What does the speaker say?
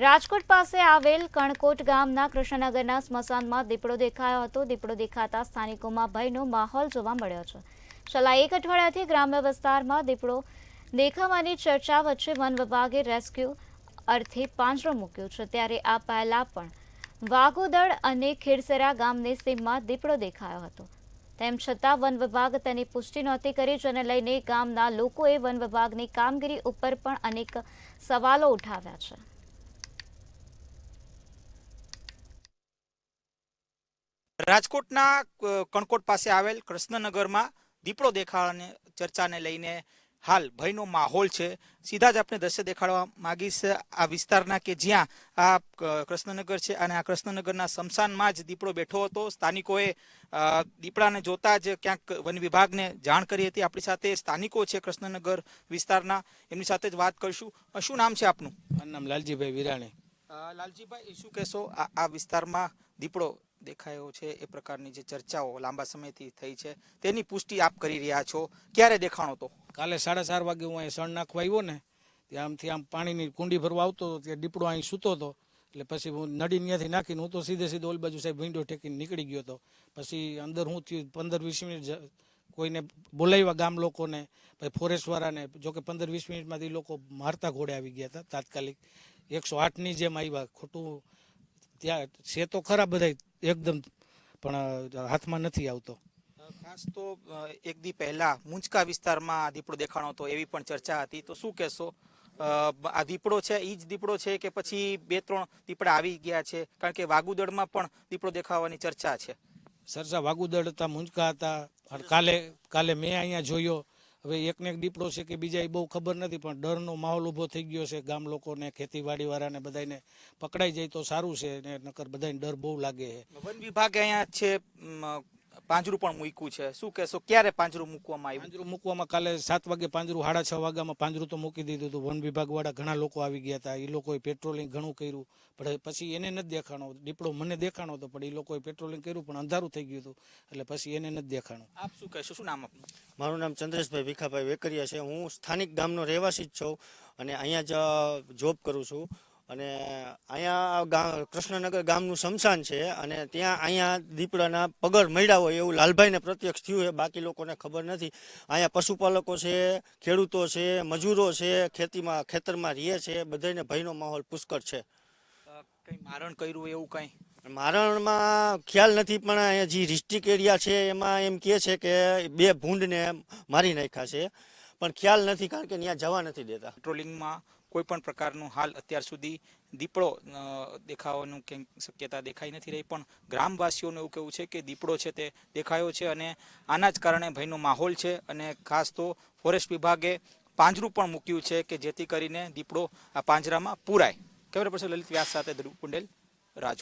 રાજકોટ પાસે આવેલ કણકોટ ગામના કૃષ્ણનગરના સ્મશાનમાં દીપડો દેખાયો હતો। દીપડો દેખાતા સ્થાનિકોમાં ભયનો માહોલ જોવા મળ્યો છે। છેલ્લા એક અઠવાડિયાથી ગ્રામ્ય વિસ્તારમાં દીપડો દેખાવાની ચર્ચા વચ્ચે વન વિભાગે રેસ્ક્યુ અર્થે પાંજરો મૂક્યો છે। ત્યારે આ પહેલા પણ વાઘોદડ અને ખેડસરા ગામની સીમમાં દીપડો દેખાયો હતો। તેમ છતાં વન વિભાગ તેની પુષ્ટિ નહોતી કરી, જેને લઈને ગામના લોકોએ વન વિભાગની કામગીરી ઉપર પણ અનેક સવાલો ઉઠાવ્યા છે। રાજકોટના કણકોટ પાસે આવેલ કૃષ્ણનગરમાં દીપડો દેખાવાની ચર્ચાને લઈને હાલ ભયનો માહોલ છે। સીધા જ આપણે દ્રશ્ય દેખાડવા માંગીશ આ વિસ્તારના કે જ્યાં આ કૃષ્ણનગર છે અને આ કૃષ્ણનગરના સ્મશાનમાં જ દીપડો બેઠો હતો। સ્થાનિકોએ દીપડાને જોતા જ ક્યાંક વન વિભાગને જાણ કરી હતી। આપણી સાથે સ્થાનિકો છે કૃષ્ણનગર વિસ્તારના, એમની સાથે જ વાત કરીશું। શું નામ છે આપનું? મારું નામ લાલજીભાઈ વિરાણી। લાલજીભાઈ, શું કહેશો, આ વિસ્તારમાં દીપડો દેખાયો છે એ પ્રકારની જે ચર્ચાઓ લાંબા સમયથી થઈ છે તેની પુષ્ટિ આપ કરી રહ્યા છો, ક્યારે દેખાણો તો? કાલે 4:30 વાગે હું અહીં સણ નાખવા આવ્યો ને, ત્યાં આમથી આમ પાણીની કુંડી ભરવા આવતો હતો, ત્યાં દીપડો અહીં સૂતો હતો। એટલે પછી હું નડી ત્યાંથી નાખીને હું તો સીધે ઓલ બાજુ સાહેબ વિન્ડો ટેકીને નીકળી ગયો હતો। પછી અંદર હું થયું 15-20 મિનિટ કોઈને બોલાવ્યા ગામ લોકોને, પછી ફોરેસ્ટવાળાને, જોકે 15-20 મિનિટમાં એ લોકો મારતા ઘોડે આવી ગયા હતા તાત્કાલિક। 108ની જેમ આવ્યા। ખોટું ત્યાં છે તો ખરા બધા એકદમ, પણ હાથમાં નથી આવતો। ખાસ તો એક દી પહેલા મુંચકા વિસ્તારમાં દીપડો દેખાણો હતો એવી પણ ચર્ચા હતી, તો શું કહેશો? આ દીપડો છે એ જ દીપડો છે કે પછી 2-3 દીપડા આવી ગયા છે? કારણ કે વાગુદળમાં પણ દીપડો દેખાવાની ચર્ચા છે। સરસા વાગુદળ હતા, મુંજકા હતા। કાલે મેં અહીંયા જોયો। હવે એકને એક દીપડો છે કે બીજા એ બહુ ખબર નથી, પણ ડરનો માહોલ ઊભો થઈ ગયો છે ગામ લોકોને, ખેતીવાડીવાળાને બધાને પકડાઈ જાય તો સારું છે, ને નકર બધાને ડર બહુ લાગે છે। વન વિભાગે અહીંયા છે પાંજરું પણ મૂક્યું છે, શું કહેશો, ક્યારે પાંજરું મૂકવામાં આવ્યું? પાંજરું મૂકવામાં કાલે 7 વાગે પાંજરું, 6:30 વાગ્યામાં પાંજરું તો મૂકી દીધું હતું। વન વિભાગવાળા ઘણા લોકો આવી ગયા હતા, એ લોકોએ પેટ્રોલિંગ ઘણું કર્યું, પણ પછી એને નથી દેખાણો દીપડો। મને દેખાણો હતો પણ એ લોકોએ પેટ્રોલિંગ કર્યું પણ અંધારું થઈ ગયું હતું, એટલે પછી એને નથી દેખાણો। આપ શું કહેશો, શું નામ આપનું? મારું નામ ચંદ્રેશભાઈ ભીખાભાઈ વેકરિયા છે। હું સ્થાનિક ગામનો રહેવાસી જ છું અને અહીંયા જ જોબ કરું છું। અને અહીંયા કૃષ્ણનગર ગામનું સ્મશાન છે અને ત્યાં અહીંયા દીપડાના પગર મળ્યા હોય એવું લાલભાઈને પ્રત્યક્ષ થયું છે, બાકી લોકોને ખબર નથી। અહીંયા પશુપાલકો છે, ખેડૂતો છે, મજૂરો છે, ખેતરમાં રહે છે, બધાને ભયનો માહોલ પુષ્કળ છે। કઈ મારણ કર્યું એવું કઈ? મારણમાં ખ્યાલ નથી, પણ અહીંયા જે ડિસ્ટ્રિક્ટ એરિયા છે એમાં એમ કહે છે કે 2 ભૂંડને મારી નાખ્યા છે, પણ ખ્યાલ નથી કારણ કે ત્યાં જવા નથી દેતા। પેટ્રોલિંગમાં કોઈ પણ પ્રકારનું હાલ અત્યાર સુધી દીપડો દેખાવાનું કંઈક શક્યતા દેખાઈ નથી રહી, પણ ગ્રામવાસીઓનું એવું કહેવું છે કે દીપડો છે તે દેખાયો છે અને આના જ કારણે ભયનો માહોલ છે। અને ખાસ તો ફોરેસ્ટ વિભાગે પાંજરું પણ મૂક્યું છે કે જેથી કરીને દીપડો આ પાંજરામાં પૂરાય। કેમેરા પર્સન લલિત વ્યાસ સાથે ધ્રુવ કુંડેલ, રાજકોટ।